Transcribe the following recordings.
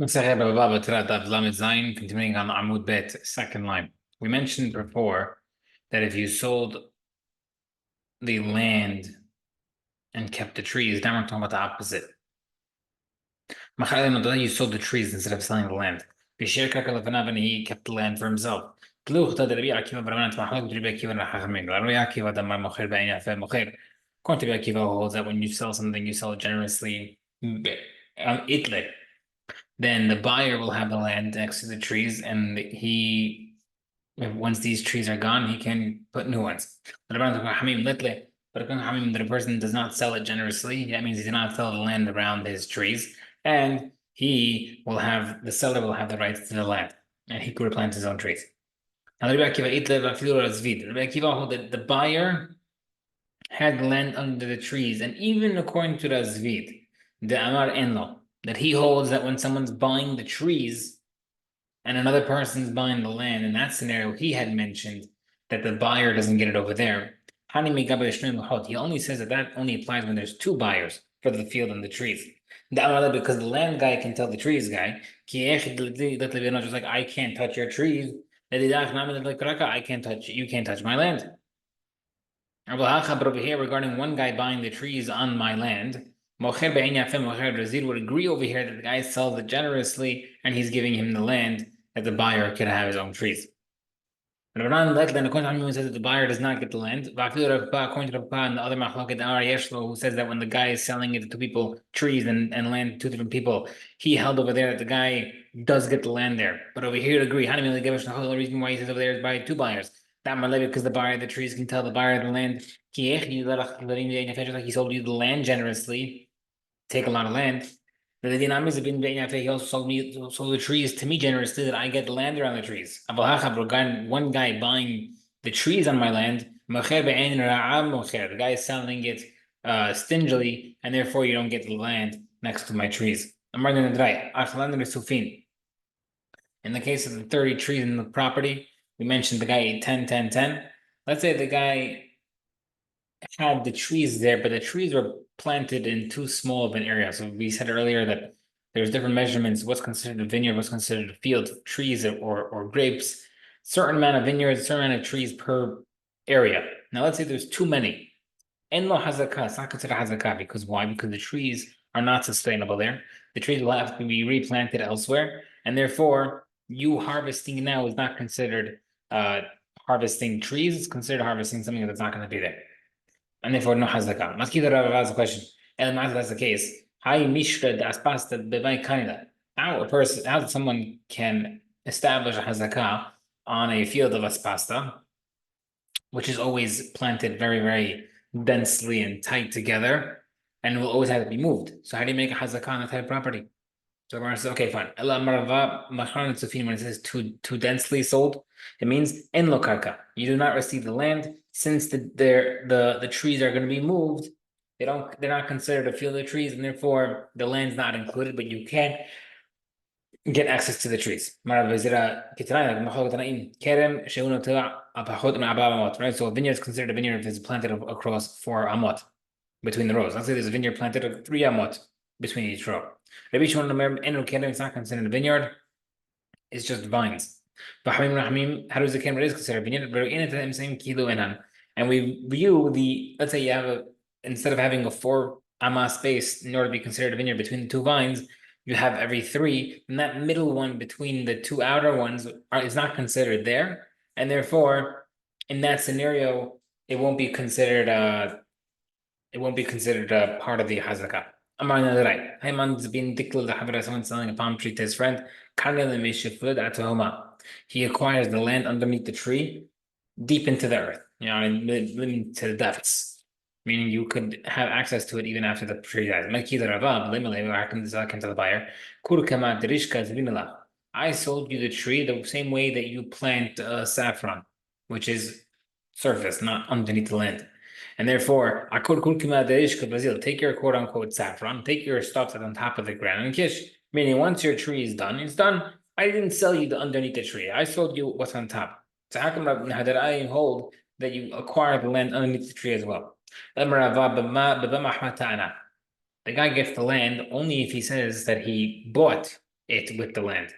Batra Daf continuing on Amud Bet, second line. We mentioned before that if you sold the land and kept the trees, now we're talking about the opposite. You sold the trees instead of selling the land. And he kept the land for himself. According to Rabbi Akiva, who holds that when you sell something, you sell it generously. Then the buyer will have the land next to the trees, and once these trees are gone, he can put new ones. But the person does not sell it generously. That means he did not sell the land around his trees, and the seller will have the rights to the land, and he could replant his own trees. Now, Rabbi Akiva hold that the buyer had land under the trees, and even according to Razvid, the Amar Enlo, that he holds that when someone's buying the trees and another person's buying the land, in that scenario, he had mentioned that the buyer doesn't get it over there. He only says that only applies when there's two buyers for the field and the trees. Because the land guy can tell the trees guy, just like I can't touch your trees. I can't touch you can't touch my land. But over here, regarding one guy buying the trees on my land, Razid would agree over here that the guy sells it generously and he's giving him the land that the buyer could have his own trees. But according to Hanuman says that the buyer does not get the land. According to Rabba and the other Machlokes Yeshlo, who says that when the guy is selling it to two people, trees and land to two different people, he held over there that the guy does get the land there. But over here to agree, Hanuman the only reason why he says over there is by two buyers. That because the buyer of the trees can tell the buyer of the land, like he sold you the land generously, take a lot of land. He also sold the trees to me generously that I get the land around the trees. One guy buying the trees on my land, the guy is selling it stingily, and therefore you don't get the land next to my trees. In the case of the 30 trees in the property, we mentioned the guy ate 10, 10, 10. Let's say the guy had the trees there, but the trees were planted in too small of an area. So we said earlier that there's different measurements, what's considered a vineyard, what's considered a field of trees or grapes, certain amount of vineyards, certain amount of trees per area. Now let's say there's too many. Enlo hazakah, it's not considered hazakah because why? Because the trees are not sustainable there. The trees will have to be replanted elsewhere, and therefore you harvesting now is not considered harvesting trees, it's considered harvesting something that's not going to be there. And therefore no hazakah. Maskita Rav has a question. And that's the case. How someone can establish a hazakah on a field of aspasta, which is always planted very, very densely and tight together, and will always have to be moved. So how do you make a hazakah on that type of property? So Gemara says, okay, fine. When it says too densely sold, it means en lo karka. You do not receive the land since the trees are going to be moved. They're not considered a field of trees, and therefore the land's not included, but you can get access to the trees. Right? So a vineyard is considered a vineyard if it's planted across 4 amot between the rows. Let's say there's a vineyard planted of 3 amot between each row. Rabbi Shimon Omer, it's not considered a vineyard, it's just vines. But how does the camera is considered a vineyard? And we view let's say you have instead of having a 4 amma space in order to be considered a vineyard between the two vines, you have every 3, and that middle one between the two outer ones is not considered there, and therefore, in that scenario, it won't be considered part of the hazakah. Someone selling a palm tree to his friend. He acquires the land underneath the tree, deep into the earth, to the depths, meaning you could have access to it even after the tree dies. To the buyer. I sold you the tree the same way that you plant saffron, which is surface, not underneath the land. And therefore, take your quote unquote saffron, take your stuff that's on top of the ground and kish. Meaning, once your tree is done, it's done. I didn't sell you the underneath the tree. I sold you what's on top. So how come that I hold that you acquire the land underneath the tree as well? The guy gets the land only if he says that he bought it with the land.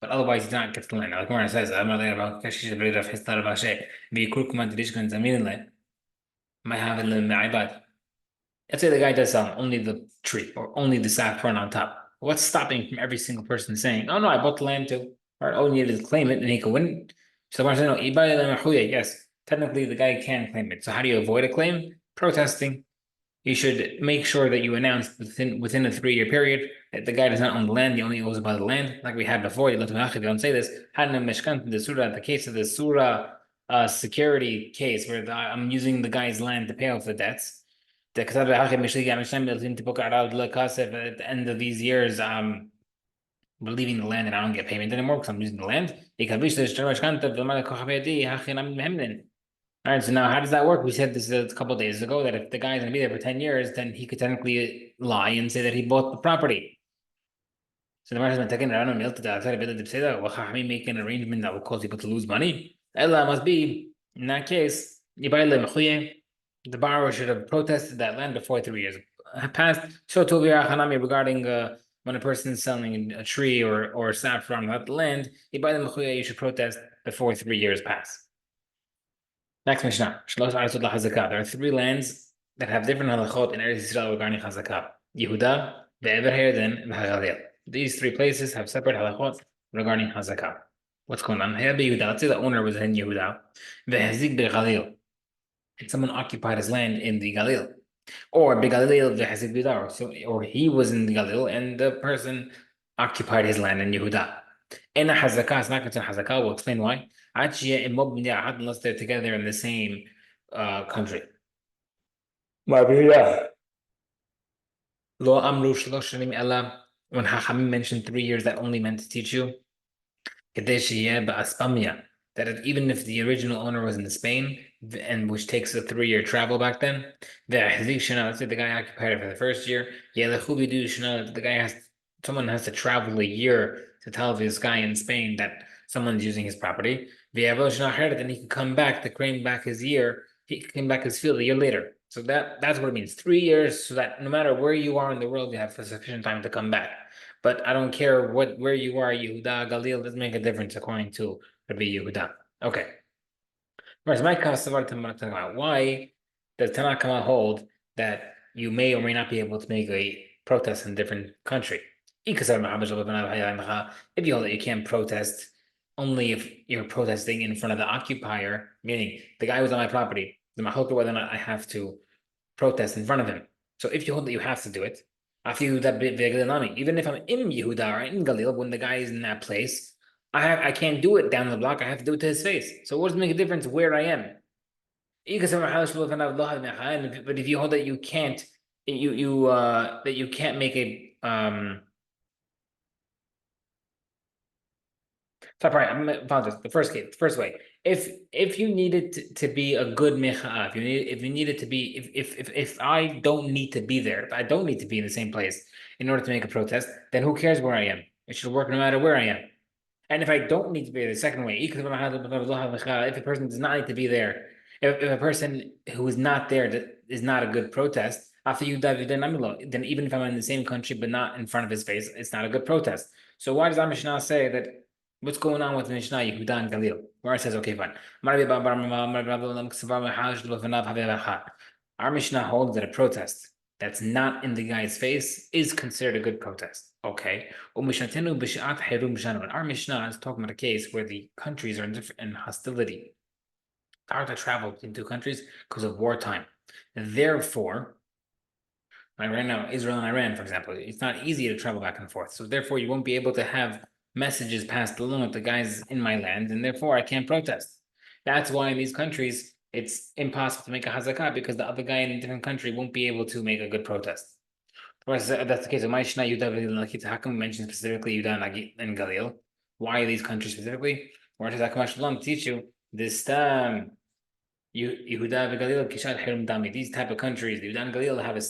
But otherwise, he's not gets the land. Like Gemara says, "I'm not there about kashish b'rid of his tar b'ashe." V'yikur kuman t'dishkan zamin might have it in the Let's say the guy does only the tree or only the saffron on top. What's stopping from every single person saying, "Oh no, I bought the land too," or "Oh, you need to claim it and he can win"? So I say, "No, yes, technically the guy can claim it." So how do you avoid a claim? Protesting. You should make sure that you announce within a 3-year period that the guy does not own the land, he only owes by the land, like we had before. You don't say this. The case of the surah security case where I'm using the guy's land to pay off the debts. At the end of these years, we're leaving the land and I don't get payment anymore because I'm using the land. All right, so now how does that work? We said this a couple of days ago that if the guy's gonna be there for 10 years, then he could technically lie and say that he bought the property. So the Gemara has been taken around and make an arrangement that will cause people to lose money. Ella must be, in that case, the borrower should have protested that land before 3 years passed. So regarding when a person is selling a tree or saffron without the land, you should protest before 3 years pass. Next Mishnah. There are 3 lands that have different halachot in Eretz Yisrael regarding chazakah. Yehuda, Ve'ever Herden, and Hagalil. These 3 places have separate halachot regarding hazakah. What's going on? Let's say the owner was in Yehuda. Ve'hazik be'Galil. And someone occupied his land in the Galil. Or be'Galil ve'hazik be'Dar. Or he was in the Galil and the person occupied his land in Yehuda. And a hazakah is not considered hazakah. We'll explain why. Unless they're together in the same country. Lo amru shlosh shanim ella. When Hachamim mentioned 3 years, that only meant to teach you that even if the original owner was in Spain, and which takes a 3-year travel back then, let's say the guy occupied it for the first year, the guy someone has to travel a year to tell this guy in Spain that someone's using his property. Then he can come back to claim back his year. He can claim back his field a year later. So that's what it means. 3 years, so that no matter where you are in the world, you have sufficient time to come back. But I don't care where you are, Yehuda, Galil, doesn't make a difference according to Rabbi Yehuda. Okay. Why does Tanakh hold that you may or may not be able to make a protest in a different country? If you hold that you can't protest only if you're protesting in front of the occupier, meaning the guy who's on my property, the mahalka whether or not I have to protest in front of him. So if you hold that you have to do it, even if I'm in Yehuda or in Galil, when the guy is in that place, I can't do it down the block. I have to do it to his face. So what does it make a difference where I am? But if you hold that you can't, that you can't make a Sorry, I apologize. The first way. If you needed to be a good mecha'ah, if you needed to be, if I don't need to be there, if I don't need to be in the same place in order to make a protest, then who cares where I am? It should work no matter where I am. And if I don't need to be there, the second way, if a person does not need to be there, if a person who is not there is not a good protest, after you dive, then even if I'm in the same country but not in front of his face, it's not a good protest. So why does our Mishnah say that? What's going on with Mishnah Yehuda and Galil? Where it says, okay, fine. Our Mishnah holds that a protest that's not in the guy's face is considered a good protest. Okay. Our Mishnah is talking about a case where the countries are in hostility. It's hard to travel between 2 countries because of wartime. Therefore, like right now, Israel and Iran, for example, it's not easy to travel back and forth. So therefore, you won't be able to have messages passed along with the guys in my land, and therefore I can't protest. That's why in these countries, it's impossible to make a hazakah because the other guy in a different country won't be able to make a good protest. Of course, that's the case of Maishna, Yuda, how come we mention specifically Yuda and Galil? Why are these countries specifically? Where does Hakadosh teach you this Yehuda and Galil Kishat Hiram Dami. These type of countries, the Yehuda and Galil have a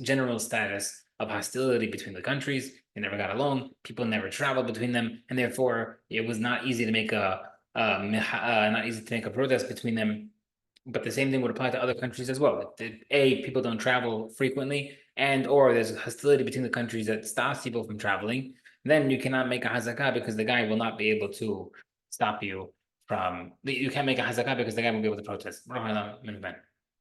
general status of hostility between the countries. They never got along. People never traveled between them, and therefore it was not easy to make a protest between them. But the same thing would apply to other countries as well. People don't travel frequently, and or there's hostility between the countries that stops people from traveling, then you cannot make a hazakah because the guy will not be able to stop you from. You can't make a hazakah because the guy won't be able to protest.